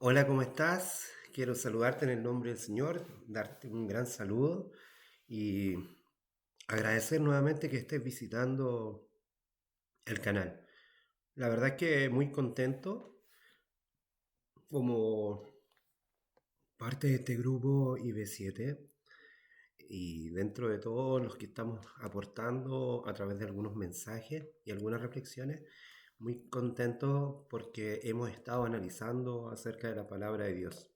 Hola, ¿cómo estás? Quiero saludarte en el nombre del Señor, darte un gran saludo y agradecer nuevamente que estés visitando el canal. La verdad es que muy contento como parte de este grupo IB7 y dentro de todos los que estamos aportando a través de algunos mensajes y algunas reflexiones, muy contento porque hemos estado analizando acerca de la palabra de Dios.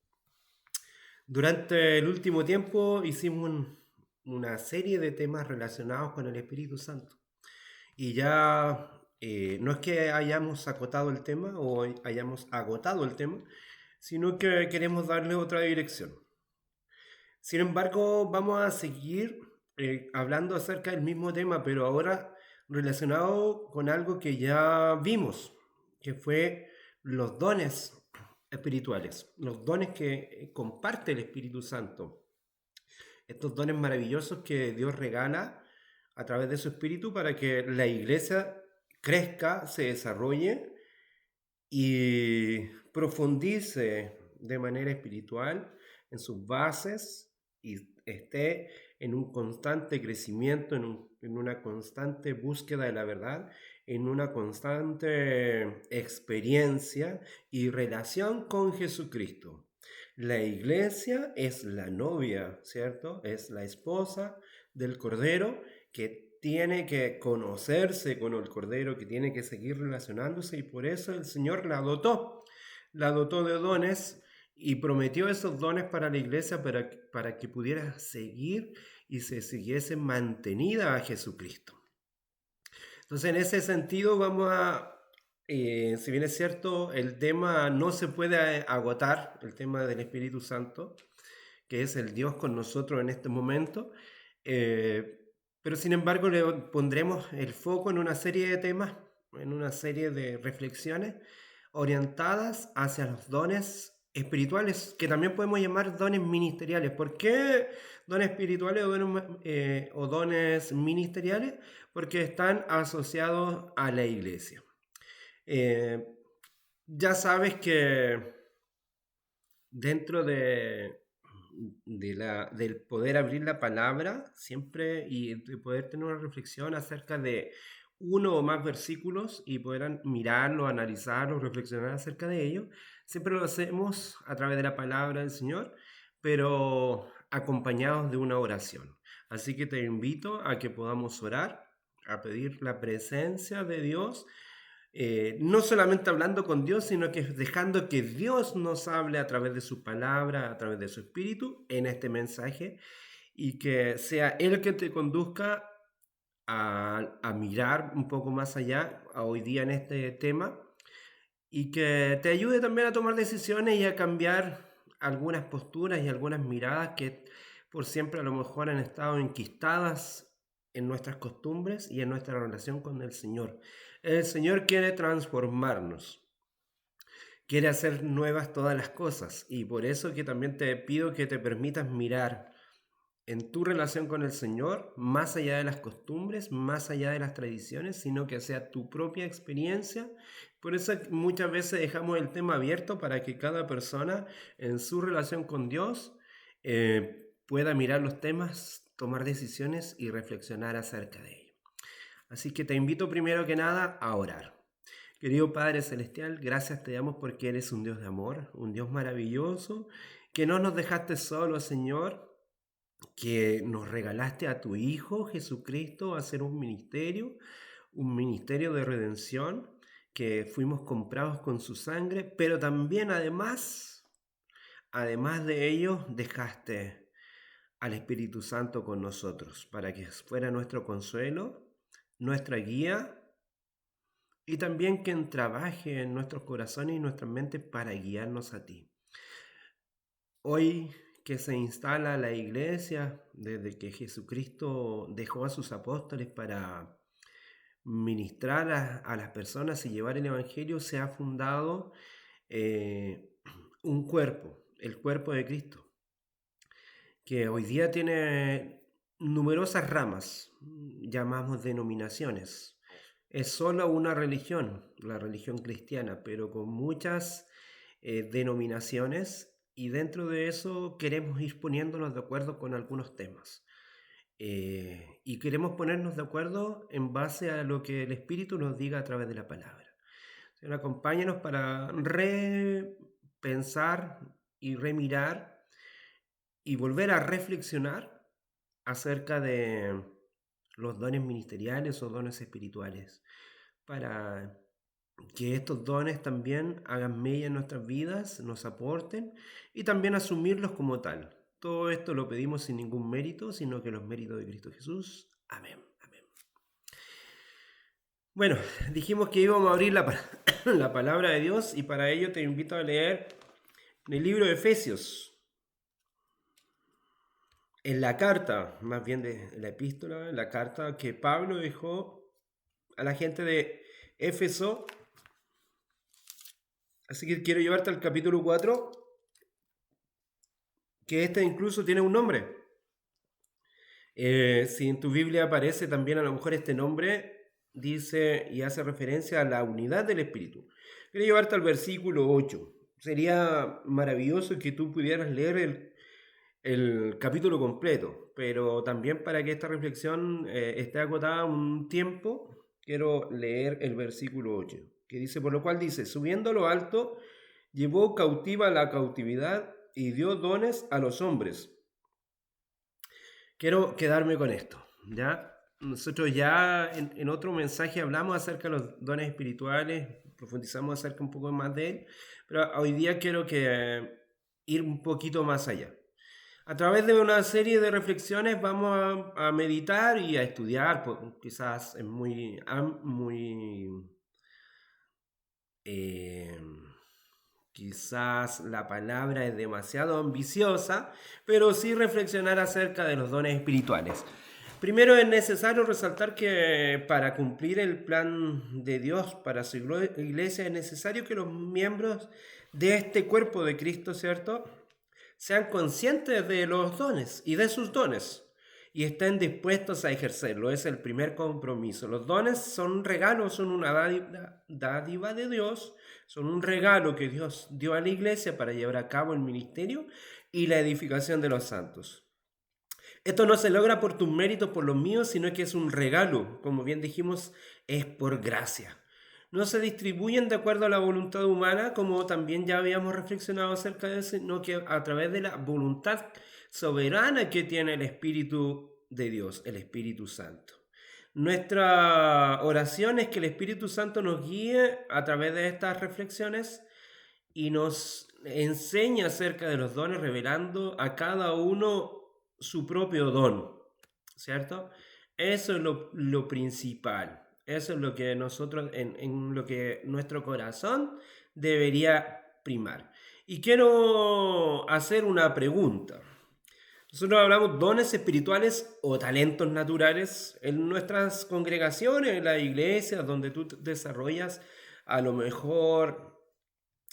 Durante el último tiempo hicimos una serie de temas relacionados con el Espíritu Santo. Y ya no es que hayamos acotado el tema o hayamos agotado el tema, sino que queremos darle otra dirección. Sin embargo, vamos a seguir hablando acerca del mismo tema, pero ahora relacionado con algo que ya vimos, que fue los dones espirituales, los dones que comparte el Espíritu Santo, estos dones maravillosos que Dios regala a través de su Espíritu para que la iglesia crezca, se desarrolle y profundice de manera espiritual en sus bases y esté en un constante crecimiento, en una constante búsqueda de la verdad, en una constante experiencia y relación con Jesucristo. La iglesia es la novia, ¿cierto? Es la esposa del Cordero que tiene que conocerse con el Cordero, que tiene que seguir relacionándose y por eso el Señor la dotó de dones y prometió esos dones para la iglesia para que pudiera seguir y se siguiese mantenida a Jesucristo. Entonces, en ese sentido, si bien es cierto, el tema no se puede agotar, el tema del Espíritu Santo, que es el Dios con nosotros en este momento, eh, pero sin embargo le pondremos el foco en una serie de temas, en una serie de reflexiones orientadas hacia los dones espirituales, que también podemos llamar dones ministeriales. ¿Por qué dones espirituales o dones ministeriales? Porque están asociados a la iglesia. Eh, ya sabes que dentro del poder abrir la palabra siempre y de poder tener una reflexión acerca de uno o más versículos y poder mirarlo, analizarlo, reflexionar acerca de ello, siempre lo hacemos a través de la palabra del Señor, pero acompañados de una oración. Así que te invito a que podamos orar, a pedir la presencia de Dios, no solamente hablando con Dios, sino que dejando que Dios nos hable a través de su palabra, a través de su espíritu en este mensaje y que sea Él que te conduzca a mirar un poco más allá a hoy día en este tema y que te ayude también a tomar decisiones y a cambiar algunas posturas y algunas miradas que por siempre a lo mejor han estado enquistadas en nuestras costumbres y en nuestra relación con el Señor. El Señor quiere transformarnos, quiere hacer nuevas todas las cosas y por eso que también te pido que te permitas mirar en tu relación con el Señor, más allá de las costumbres, más allá de las tradiciones, sino que sea tu propia experiencia. Por eso muchas veces dejamos el tema abierto para que cada persona en su relación con Dios pueda mirar los temas, tomar decisiones y reflexionar acerca de ello. Así que te invito primero que nada a orar. Querido Padre Celestial, gracias te damos porque eres un Dios de amor, un Dios maravilloso, que no nos dejaste solos, Señor, que nos regalaste a tu Hijo Jesucristo a hacer un ministerio de redención, que fuimos comprados con su sangre, pero también además de ello, dejaste al Espíritu Santo con nosotros para que fuera nuestro consuelo, nuestra guía y también quien trabaje en nuestros corazones y nuestras mentes para guiarnos a ti. Hoy que se instala la iglesia, desde que Jesucristo dejó a sus apóstoles para ministrar a las personas y llevar el Evangelio, se ha fundado eh, un cuerpo, el cuerpo de Cristo, que hoy día tiene numerosas ramas, llamamos denominaciones. Es solo una religión, la religión cristiana, pero con muchas denominaciones, y dentro de eso queremos ir poniéndonos de acuerdo con algunos temas. Y queremos ponernos de acuerdo en base a lo que el Espíritu nos diga a través de la palabra. Señor, acompáñanos para repensar y remirar y volver a reflexionar acerca de los dones ministeriales o dones espirituales, para que estos dones también hagan mella en nuestras vidas, nos aporten y también asumirlos como tal. Todo esto lo pedimos sin ningún mérito, sino que los méritos de Cristo Jesús. Amén. Amén. Bueno, dijimos que íbamos a abrir la palabra de Dios, y para ello te invito a leer el libro de Efesios. En la carta, más bien de la epístola, la carta que Pablo dejó a la gente de Éfeso. Así que quiero llevarte al capítulo 4, que este incluso tiene un nombre. Si en tu Biblia aparece también a lo mejor este nombre, dice y hace referencia a la unidad del Espíritu. Quiero llevarte al versículo 8. Sería maravilloso que tú pudieras leer el capítulo completo, pero también para que esta reflexión esté acotada un tiempo, quiero leer el versículo 8, que dice: por lo cual dice, subiendo a lo alto, llevó cautiva la cautividad y dio dones a los hombres. Quiero quedarme con esto, ¿ya? Nosotros ya en otro mensaje hablamos acerca de los dones espirituales, profundizamos acerca un poco más de él, pero hoy día quiero ir un poquito más allá. A través de una serie de reflexiones vamos a meditar y a estudiar, pues, quizás es quizás la palabra es demasiado ambiciosa, pero sí reflexionar acerca de los dones espirituales. Primero es necesario resaltar que para cumplir el plan de Dios para su iglesia es necesario que los miembros de este cuerpo de Cristo, ¿cierto?, sean conscientes de los dones y de sus dones y estén dispuestos a ejercerlo. Es el primer compromiso. Los dones son un regalo, son una dádiva de Dios, son un regalo que Dios dio a la iglesia para llevar a cabo el ministerio y la edificación de los santos. Esto no se logra por tus méritos, por los míos, sino que es un regalo. Como bien dijimos, es por gracia. No se distribuyen de acuerdo a la voluntad humana, como también ya habíamos reflexionado acerca de eso, sino que a través de la voluntad soberana que tiene el Espíritu de Dios, el Espíritu Santo. Nuestra oración es que el Espíritu Santo nos guíe a través de estas reflexiones y nos enseñe acerca de los dones, revelando a cada uno su propio don, ¿cierto? Eso es lo principal. Eso es lo que nosotros, en lo que nuestro corazón debería primar. Y quiero hacer una pregunta. Nosotros hablamos dones espirituales o talentos naturales en nuestras congregaciones, en las iglesias, donde tú desarrollas a lo mejor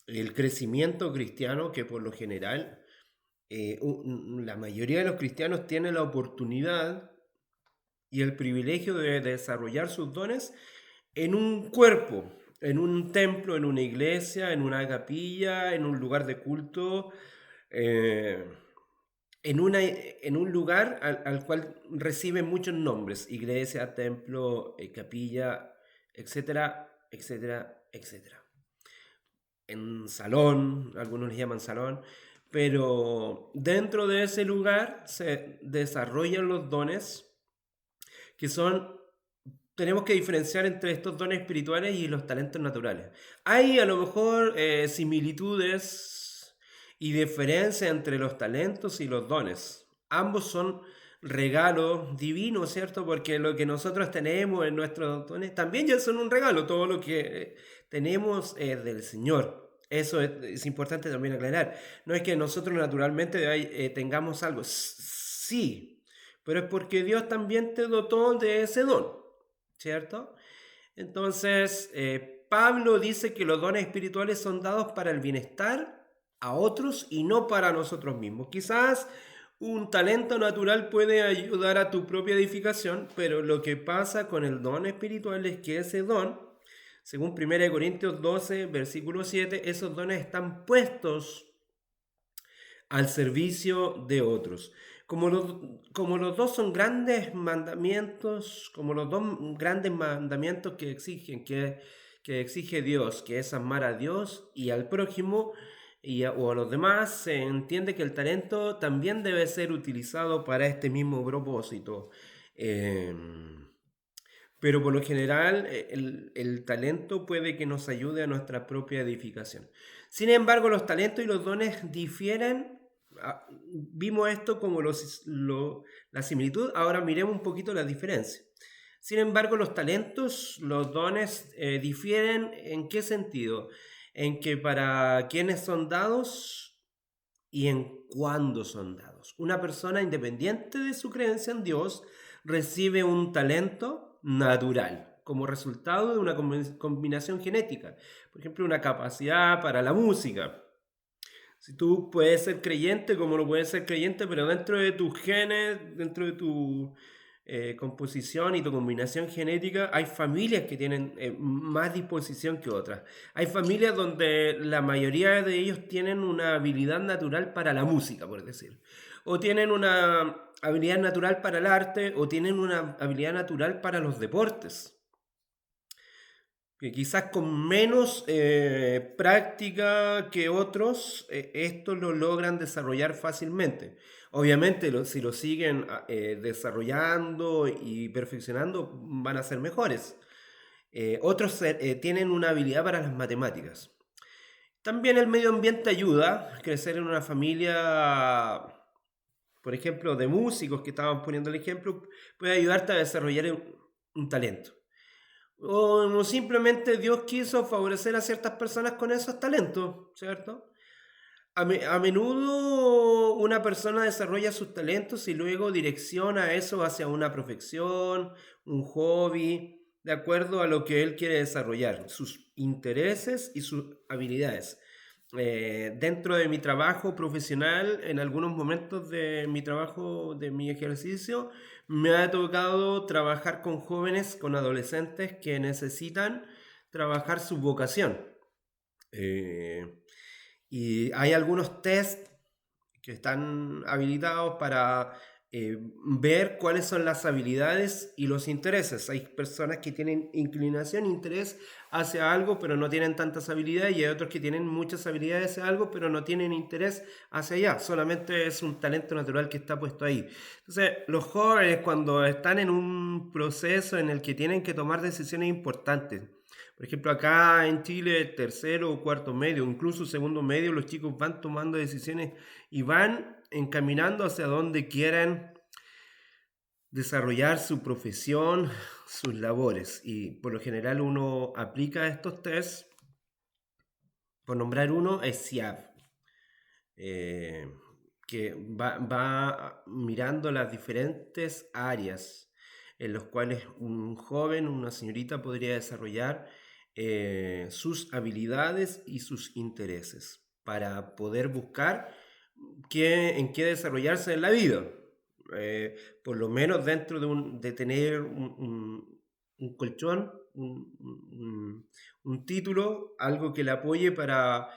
el crecimiento cristiano, que por lo general la mayoría de los cristianos tienen la oportunidad y el privilegio de desarrollar sus dones en un cuerpo, en un templo, en una iglesia, en una capilla, en un lugar de culto, en un lugar al cual reciben muchos nombres: iglesia, templo, capilla, etcétera, etcétera, etcétera. En salón, algunos le llaman salón, pero dentro de ese lugar se desarrollan los dones que son, tenemos que diferenciar entre estos dones espirituales y los talentos naturales. Hay a lo mejor similitudes y diferencias entre los talentos y los dones. Ambos son regalos divinos, ¿cierto? Porque lo que nosotros tenemos en nuestros dones también ya son un regalo. Todo lo que tenemos es del Señor. Eso es importante también aclarar. No es que nosotros naturalmente tengamos algo. Sí, pero es porque Dios también te dotó de ese don, ¿cierto? Entonces, Pablo dice que los dones espirituales son dados para el bienestar a otros y no para nosotros mismos. Quizás un talento natural puede ayudar a tu propia edificación, pero lo que pasa con el don espiritual es que ese don Según 1 Corintios 12, versículo 7, esos dones están puestos al servicio de otros. Como los dos son grandes mandamientos, como los dos grandes mandamientos que exige Dios, que es amar a Dios y al prójimo o a los demás, se entiende que el talento también debe ser utilizado para este mismo propósito. Pero por lo general el talento puede que nos ayude a nuestra propia edificación. Sin embargo, los talentos y los dones difieren. Vimos esto como la similitud, ahora miremos un poquito la diferencia. Sin embargo, los talentos, los dones difieren ¿en qué sentido? En que para quienes son dados y en cuándo son dados. Una persona independiente de su creencia en Dios recibe un talento natural como resultado de una combinación genética. Por ejemplo, una capacidad para la música. Si tú puedes ser creyente, como no puedes ser creyente, pero dentro de tus genes, dentro de tu composición y tu combinación genética, hay familias que tienen más disposición que otras. Hay familias donde la mayoría de ellos tienen una habilidad natural para la música, por decir. O tienen una habilidad natural para el arte, o tienen una habilidad natural para los deportes, que quizás con menos práctica que otros, esto lo logran desarrollar fácilmente. Obviamente, si lo siguen desarrollando y perfeccionando, van a ser mejores. Otros tienen una habilidad para las matemáticas. También el medio ambiente ayuda a crecer en una familia, por ejemplo, de músicos, que estaban poniendo el ejemplo, puede ayudarte a desarrollar un talento. O simplemente Dios quiso favorecer a ciertas personas con esos talentos, ¿cierto? A menudo una persona desarrolla sus talentos y luego direcciona eso hacia una profesión, un hobby, de acuerdo a lo que él quiere desarrollar, sus intereses y sus habilidades. Dentro de mi trabajo profesional, en algunos momentos de mi trabajo, de mi ejercicio, me ha tocado trabajar con jóvenes, con adolescentes que necesitan trabajar su vocación. Y hay algunos test que están habilitados para ver cuáles son las habilidades y los intereses. Hay personas que tienen inclinación, interés hacia algo, pero no tienen tantas habilidades, y hay otros que tienen muchas habilidades hacia algo, pero no tienen interés hacia allá. Solamente es un talento natural que está puesto ahí. Entonces, los jóvenes, cuando están en un proceso en el que tienen que tomar decisiones importantes, por ejemplo, acá en Chile, tercero o cuarto medio, incluso segundo medio, los chicos van tomando decisiones y van encaminando hacia donde quieran desarrollar su profesión, sus labores. Y por lo general uno aplica estos tests. Por nombrar uno, es SIAB, que va mirando las diferentes áreas en las cuales un joven, una señorita podría desarrollar sus habilidades y sus intereses para poder buscar en qué desarrollarse en la vida. Por lo menos dentro de tener un colchón, un título, algo que le apoye para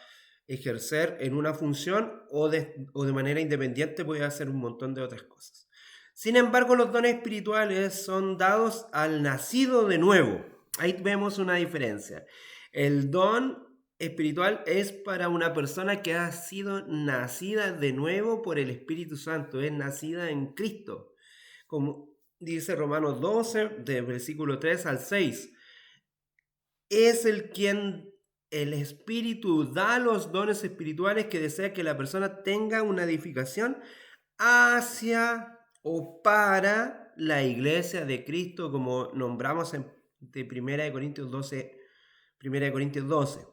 ejercer en una función, o de manera independiente puede hacer un montón de otras cosas. Sin embargo, los dones espirituales son dados al nacido de nuevo. Ahí vemos una diferencia. El don espiritual es para una persona que ha sido nacida de nuevo por el Espíritu Santo, es nacida en Cristo. Como dice Romanos 12, de versículo 3 al 6. Es el Espíritu da los dones espirituales que desea que la persona tenga una edificación hacia o para la iglesia de Cristo, como nombramos de 1 Corintios 12. 1 Corintios 12.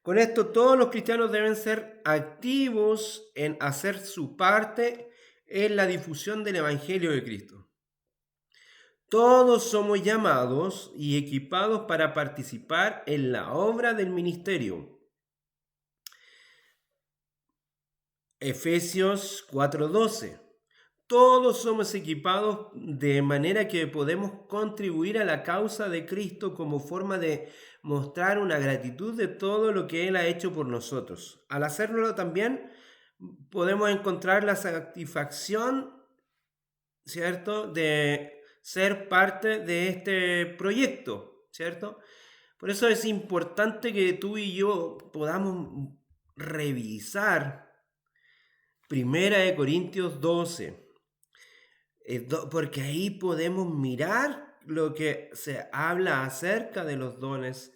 Con esto, todos los cristianos deben ser activos en hacer su parte en la difusión del Evangelio de Cristo. Todos somos llamados y equipados para participar en la obra del ministerio. Efesios 4:12. todos somos equipados de manera que podemos contribuir a la causa de Cristo como forma de mostrar una gratitud de todo lo que Él ha hecho por nosotros. Al hacerlo también podemos encontrar la satisfacción, ¿cierto?, de ser parte de este proyecto, ¿cierto? Por eso es importante que tú y yo podamos revisar Primera de Corintios 12, porque ahí podemos mirar lo que se habla acerca de los dones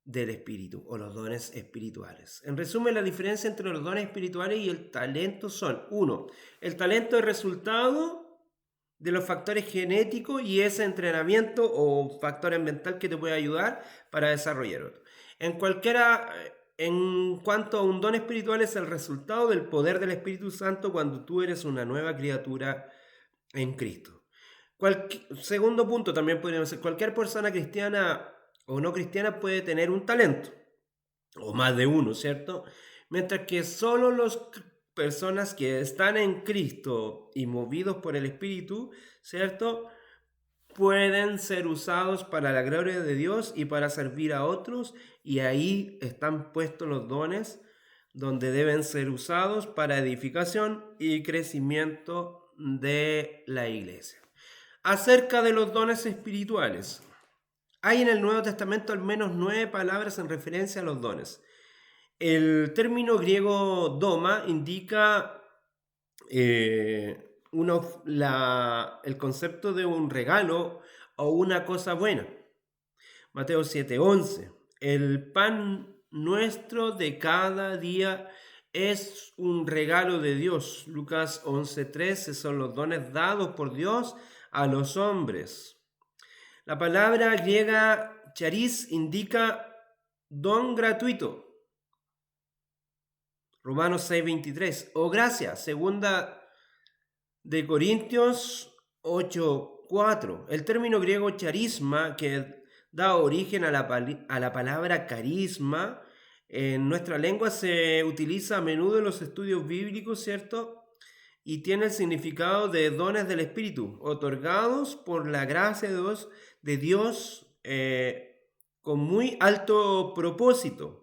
del espíritu o los dones espirituales. En resumen, la diferencia entre los dones espirituales y el talento son: uno, el talento es resultado de los factores genéticos y ese entrenamiento o factor ambiental que te puede ayudar para desarrollar otro. En cuanto a un don espiritual, es el resultado del poder del Espíritu Santo cuando tú eres una nueva criatura en Cristo. Segundo punto, también podríamos decir, cualquier persona cristiana o no cristiana puede tener un talento, o más de uno, ¿cierto? Mientras que solo las personas que están en Cristo y movidos por el Espíritu, ¿cierto?, pueden ser usados para la gloria de Dios y para servir a otros, y ahí están puestos los dones donde deben ser usados para edificación y crecimiento de la iglesia. Acerca de los dones espirituales, hay en el Nuevo Testamento al menos 9 palabras en referencia a los dones. El término griego doma indica el concepto de un regalo o una cosa buena. Mateo 7:11. El pan nuestro de cada día es un regalo de Dios. Lucas 11:13 son los dones dados por Dios a los hombres. La palabra griega charis indica don gratuito. Romanos 6:23. O gracia, segunda de Corintios 8:4. El término griego charisma, que da origen a la palabra carisma, en nuestra lengua se utiliza a menudo en los estudios bíblicos, ¿cierto? Y tiene el significado de dones del Espíritu, otorgados por la gracia de Dios con muy alto propósito.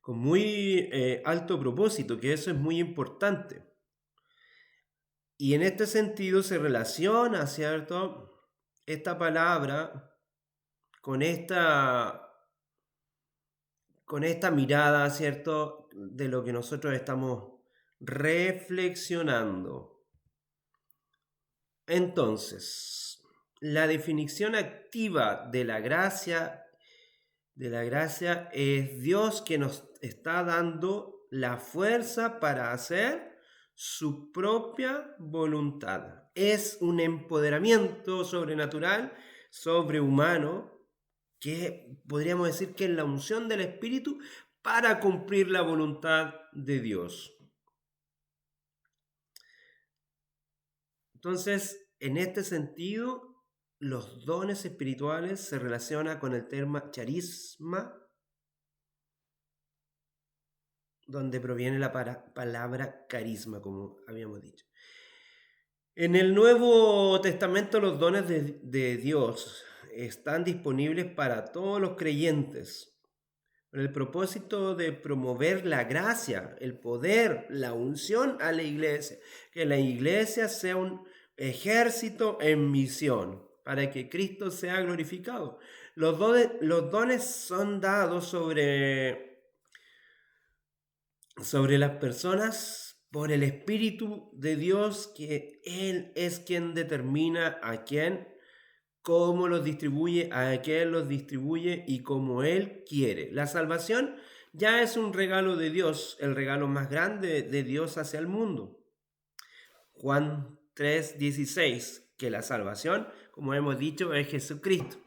Con muy alto propósito, que eso es muy importante. Y en este sentido se relaciona, ¿cierto?, esta palabra con esta mirada, ¿cierto?, de lo que nosotros estamos reflexionando. Entonces, la definición activa de la gracia es Dios que nos está dando la fuerza para hacer su propia voluntad. Es un empoderamiento sobrenatural, sobrehumano, que podríamos decir que es la unción del Espíritu para cumplir la voluntad de Dios. Entonces, en este sentido, los dones espirituales se relacionan con el término charisma, donde proviene la palabra carisma, como habíamos dicho. En el Nuevo Testamento los dones de Dios están disponibles para todos los creyentes, con el propósito de promover la gracia, el poder, la unción a la iglesia, que la iglesia sea un ejército en misión, para que Cristo sea glorificado. Los dones son dados sobre las personas por el Espíritu de Dios, que Él es quien determina a quién, cómo los distribuye, a quién los distribuye y como Él quiere. La salvación ya es un regalo de Dios, el regalo más grande de Dios hacia el mundo. Juan 3:16, que la salvación, como hemos dicho, es Jesucristo.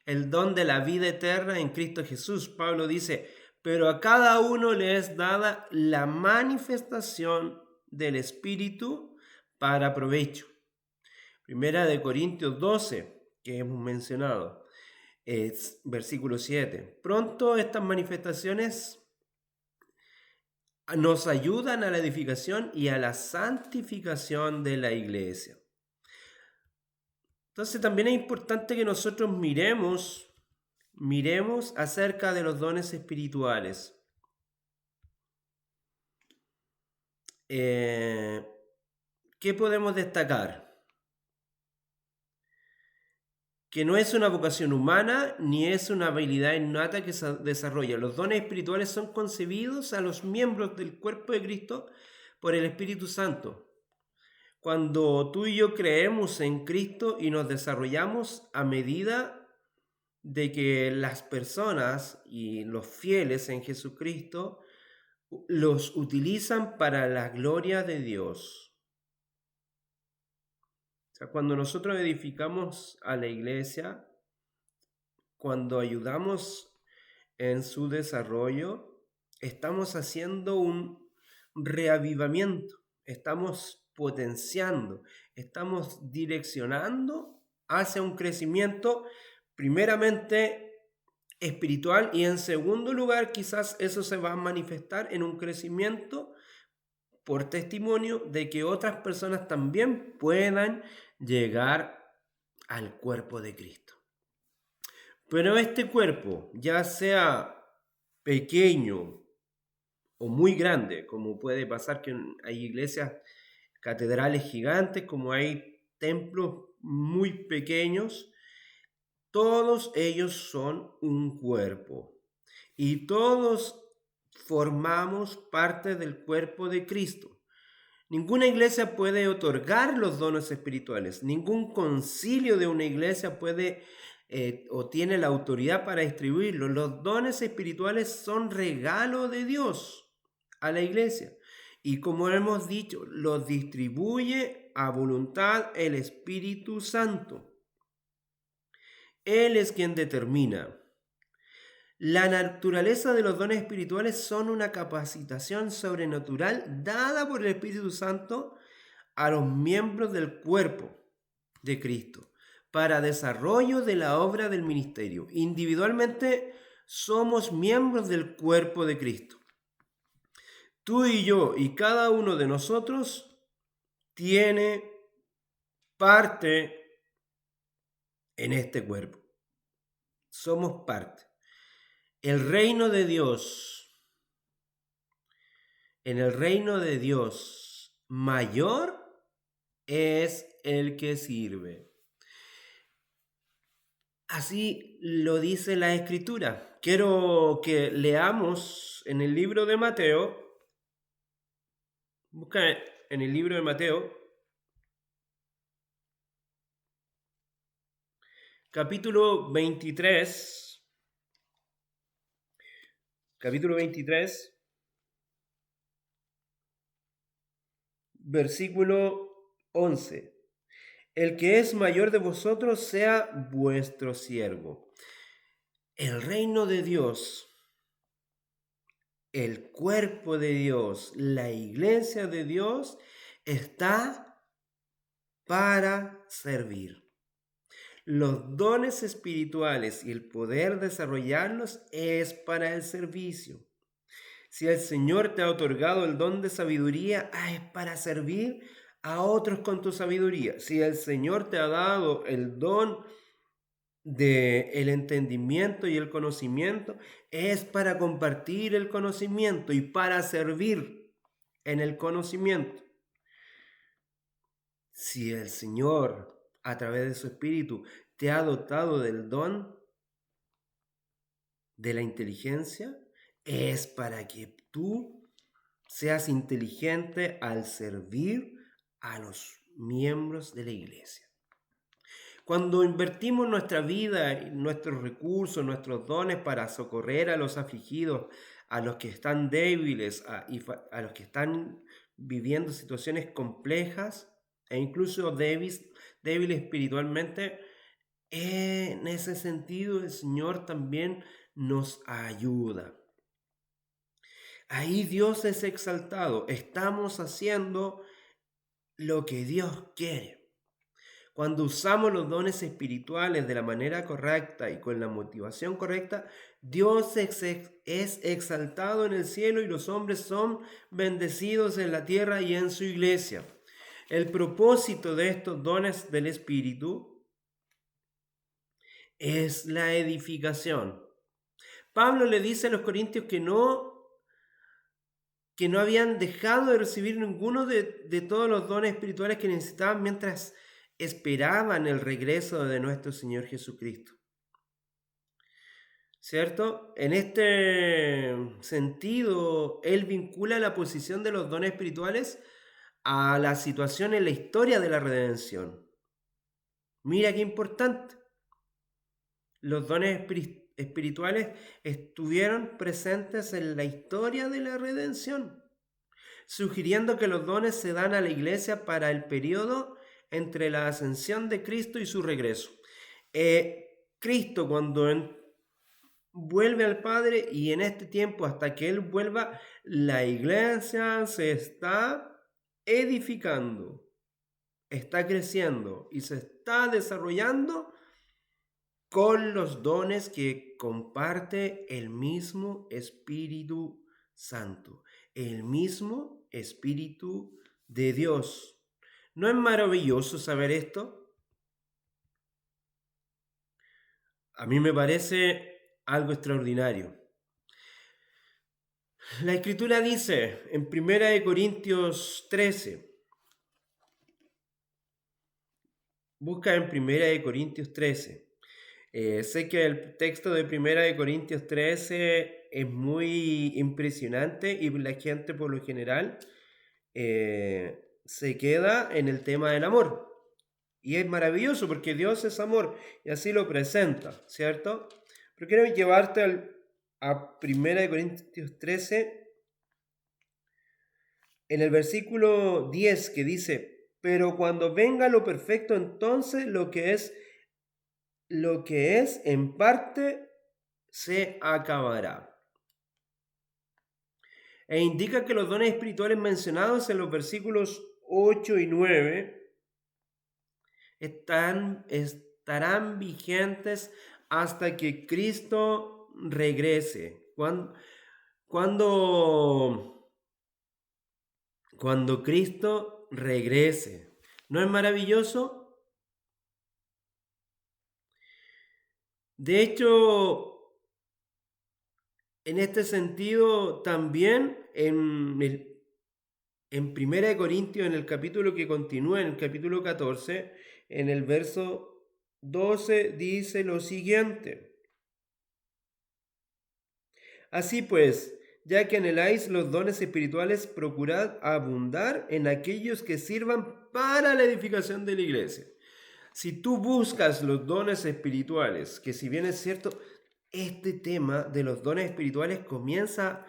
El don de la vida eterna en Cristo Jesús. Pablo dice: pero a cada uno le es dada la manifestación del Espíritu para provecho. Primera de Corintios 12, que hemos mencionado, versículo 7. Pronto estas manifestaciones nos ayudan a la edificación y a la santificación de la iglesia. Entonces también es importante que nosotros miremos acerca de los dones espirituales. ¿Qué podemos destacar? Que no es una vocación humana ni es una habilidad innata que se desarrolla. Los dones espirituales son concebidos a los miembros del cuerpo de Cristo por el Espíritu Santo. Cuando tú y yo creemos en Cristo y nos desarrollamos a medida de que las personas y los fieles en Jesucristo los utilizan para la gloria de Dios. O sea, cuando nosotros edificamos a la iglesia, cuando ayudamos en su desarrollo, estamos haciendo un reavivamiento, estamos potenciando, estamos direccionando hacia un crecimiento primeramente espiritual y en segundo lugar quizás eso se va a manifestar en un crecimiento por testimonio de que otras personas también puedan llegar al cuerpo de Cristo. Pero este cuerpo, ya sea pequeño o muy grande, como puede pasar que hay iglesias, catedrales gigantes, como hay templos muy pequeños, todos ellos son un cuerpo y todos formamos parte del cuerpo de Cristo. Ninguna iglesia puede otorgar los dones espirituales, ningún concilio de una iglesia puede o tiene la autoridad para distribuirlos. Los dones espirituales son regalo de Dios a la iglesia y como hemos dicho, los distribuye a voluntad el Espíritu Santo. Él es quien determina. La naturaleza de los dones espirituales son una capacitación sobrenatural dada por el Espíritu Santo a los miembros del cuerpo de Cristo para desarrollo de la obra del ministerio. Individualmente somos miembros del cuerpo de Cristo. Tú y yo y cada uno de nosotros tiene parte en este cuerpo. Somos parte. El reino de Dios, en el reino de Dios, mayor es el que sirve. Así lo dice la Escritura. Quiero que leamos en el libro de Mateo. Busca en el libro de Mateo, capítulo 23. Capítulo 23, versículo 11. El que es mayor de vosotros sea vuestro siervo. El reino de Dios, el cuerpo de Dios, la iglesia de Dios está para servir. Los dones espirituales y el poder desarrollarlos es para el servicio. Si el Señor te ha otorgado el don de sabiduría, es para servir a otros con tu sabiduría. Si el Señor te ha dado el don del entendimiento y el conocimiento, es para compartir el conocimiento y para servir en el conocimiento. Si el Señor, a través de su Espíritu, te ha dotado del don de la inteligencia, es para que tú seas inteligente al servir a los miembros de la iglesia. Cuando invertimos nuestra vida, nuestros recursos, nuestros dones para socorrer a los afligidos, a los que están débiles, a los que están viviendo situaciones complejas e incluso débiles espiritualmente, en ese sentido el Señor también nos ayuda. Ahí Dios es exaltado. Estamos haciendo lo que Dios quiere. Cuando usamos los dones espirituales de la manera correcta y con la motivación correcta, Dios es exaltado en el cielo y los hombres son bendecidos en la tierra y en su iglesia. El propósito de estos dones del Espíritu es la edificación. Pablo le dice a los corintios que no habían dejado de recibir ninguno de todos los dones espirituales que necesitaban mientras esperaban el regreso de nuestro Señor Jesucristo. ¿Cierto? En este sentido, él vincula la posición de los dones espirituales a la situación en la historia de la redención. Mira qué importante. Los dones espirituales estuvieron presentes en la historia de la redención, sugiriendo que los dones se dan a la iglesia para el periodo entre la ascensión de Cristo y su regreso. Cristo cuando vuelve al Padre, y en este tiempo hasta que Él vuelva, la iglesia se está edificando, está creciendo y se está desarrollando con los dones que comparte el mismo Espíritu Santo, el mismo Espíritu de Dios. ¿No es maravilloso saber esto? A mí me parece algo extraordinario. La Escritura dice en 1 Corintios 13, busca en 1 Corintios 13. Sé que el texto de 1 Corintios 13 es muy impresionante y la gente por lo general se queda en el tema del amor. Y es maravilloso porque Dios es amor y así lo presenta, ¿cierto? Pero quiero llevarte a 1 Corintios 13, en el versículo 10 que dice, pero cuando venga lo perfecto, entonces lo que es en parte se acabará. E indica que los dones espirituales mencionados en los versículos 8 y 9 estarán vigentes hasta que Cristo regrese. Cuando Cristo regrese. ¿No es maravilloso? De hecho, en este sentido, también en 1 Corintios, en el capítulo que continúa, en el capítulo 14, en el verso 12, dice lo siguiente. Así pues, ya que anheláis los dones espirituales, procurad abundar en aquellos que sirvan para la edificación de la iglesia. Si tú buscas los dones espirituales, que si bien es cierto, este tema de los dones espirituales comienza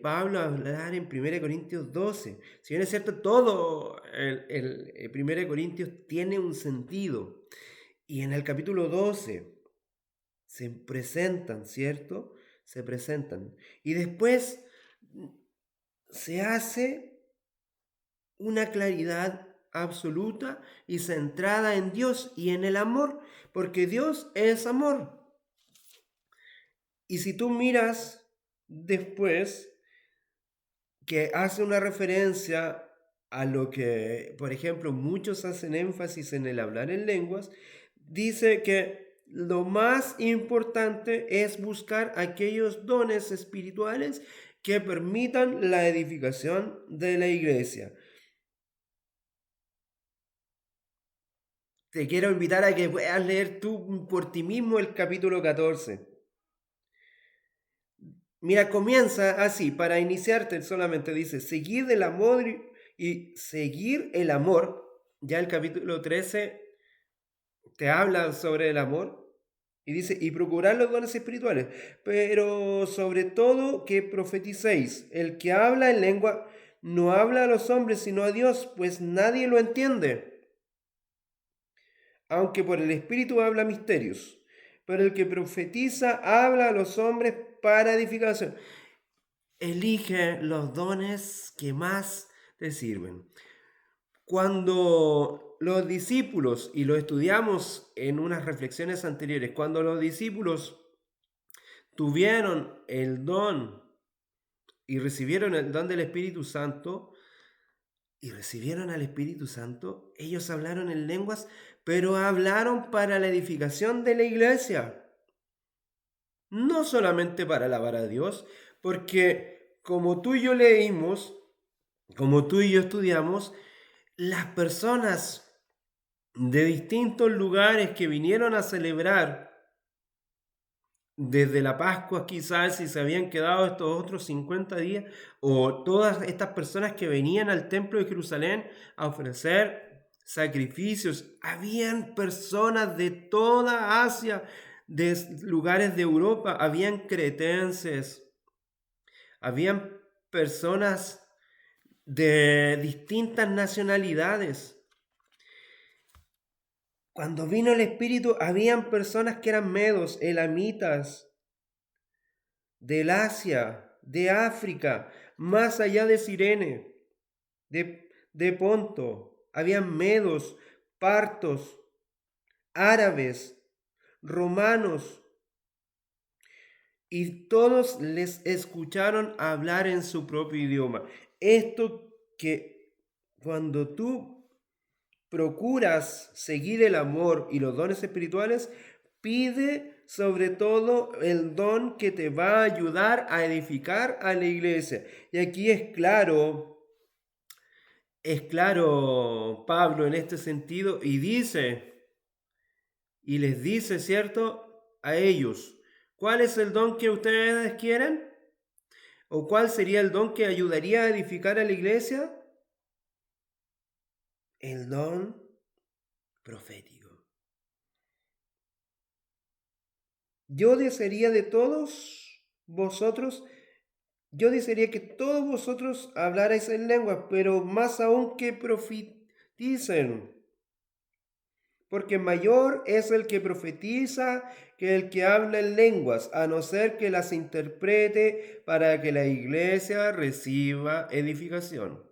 Pablo a hablar en 1 Corintios 12. Si bien es cierto, todo el 1 Corintios tiene un sentido. Y en el capítulo 12 se presentan, ¿cierto? Se presentan. Y después se hace una claridad absoluta y centrada en Dios y en el amor, porque Dios es amor. Y si tú miras después que hace una referencia a lo que, por ejemplo, muchos hacen énfasis en el hablar en lenguas, dice que lo más importante es buscar aquellos dones espirituales que permitan la edificación de la iglesia. Te quiero invitar a que puedas leer tú por ti mismo el capítulo 14. Mira, comienza así, para iniciarte solamente dice, seguir el amor y seguir el amor. Ya el capítulo 13 te habla sobre el amor y dice, y procurar los dones espirituales, pero sobre todo que profeticéis. El que habla en lengua no habla a los hombres, sino a Dios, pues nadie lo entiende, aunque por el Espíritu habla misterios. Pero el que profetiza habla a los hombres para edificación. Elige los dones que más te sirven. Cuando los discípulos, y lo estudiamos en unas reflexiones anteriores, cuando los discípulos tuvieron el don y recibieron el don del Espíritu Santo, y recibieron al Espíritu Santo, ellos hablaron en lenguas, pero hablaron para la edificación de la iglesia, no solamente para alabar a Dios, porque como tú y yo leímos, como tú y yo estudiamos, las personas de distintos lugares que vinieron a celebrar desde la Pascua, quizás si se habían quedado estos otros 50 días, o todas estas personas que venían al templo de Jerusalén a ofrecer sacrificios, habían personas de toda Asia, de lugares de Europa, habían cretenses, habían personas de distintas nacionalidades. Cuando vino el Espíritu, habían personas que eran medos, elamitas, del Asia, de África, más allá de Cirene, de Ponto. Habían medos, partos, árabes, romanos, y todos les escucharon hablar en su propio idioma. Esto que cuando tú procuras seguir el amor y los dones espirituales, pide sobre todo el don que te va a ayudar a edificar a la iglesia. Y aquí es claro Pablo en este sentido y les dice, ¿cierto? A ellos, ¿cuál es el don que ustedes quieren? ¿O cuál sería el don que ayudaría a edificar a la iglesia? El don profético. Yo desearía de todos vosotros, yo desearía que todos vosotros hablarais en lenguas, pero más aún que profeticen, porque mayor es el que profetiza que el que habla en lenguas, a no ser que las interprete para que la iglesia reciba edificación.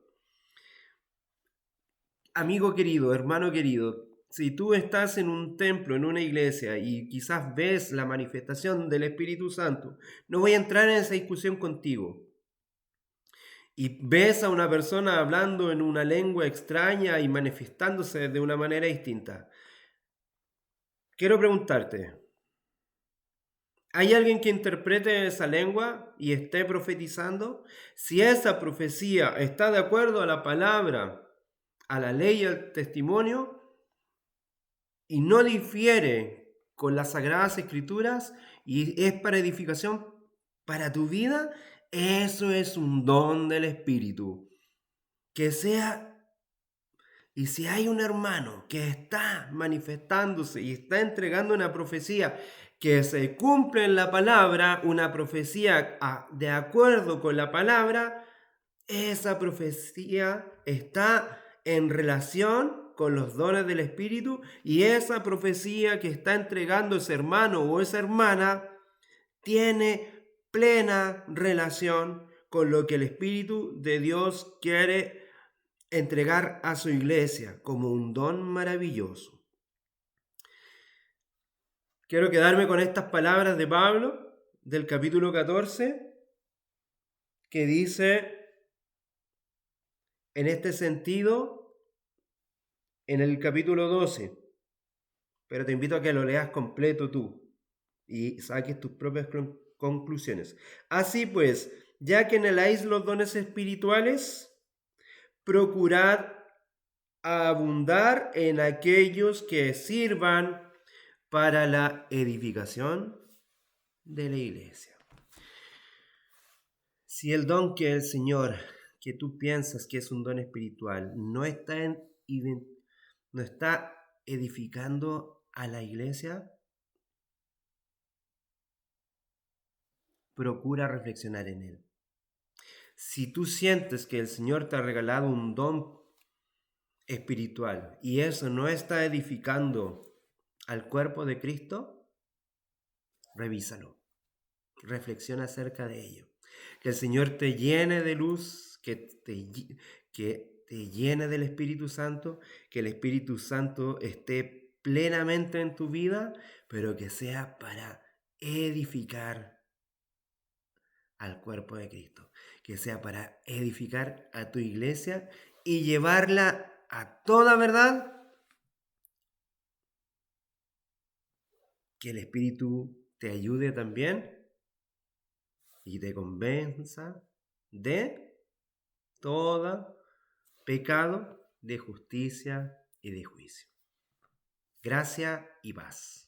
Amigo querido, hermano querido, si tú estás en un templo, en una iglesia y quizás ves la manifestación del Espíritu Santo, no voy a entrar en esa discusión contigo. Y ves a una persona hablando en una lengua extraña y manifestándose de una manera distinta. Quiero preguntarte, ¿hay alguien que interprete esa lengua y esté profetizando? Si esa profecía está de acuerdo a la palabra, a la ley y al testimonio, y no difiere con las Sagradas Escrituras y es para edificación para tu vida, eso es un don del Espíritu. Que sea, y si hay un hermano que está manifestándose y está entregando una profecía que se cumple en la palabra, una profecía de acuerdo con la palabra, esa profecía está en relación con los dones del Espíritu y esa profecía que está entregando ese hermano o esa hermana tiene plena relación con lo que el Espíritu de Dios quiere entregar a su iglesia como un don maravilloso. Quiero quedarme con estas palabras de Pablo del capítulo 14 que dice en este sentido en el capítulo 12, pero te invito a que lo leas completo tú y saques tus propias conclusiones. Así pues, ya que anheláis los dones espirituales, procurad abundar en aquellos que sirvan para la edificación de la iglesia. Si el don que el Señor, que tú piensas que es un don espiritual, no está edificando a la iglesia, procura reflexionar en él. Si tú sientes que el Señor te ha regalado un don espiritual y eso no está edificando al cuerpo de Cristo, revísalo. Reflexiona acerca de ello. Que el Señor te llene de luz, que te llene del Espíritu Santo, que el Espíritu Santo esté plenamente en tu vida, pero que sea para edificar al cuerpo de Cristo, que sea para edificar a tu iglesia y llevarla a toda verdad, que el Espíritu te ayude también y te convenza de todo pecado, de justicia y de juicio. Gracia y paz.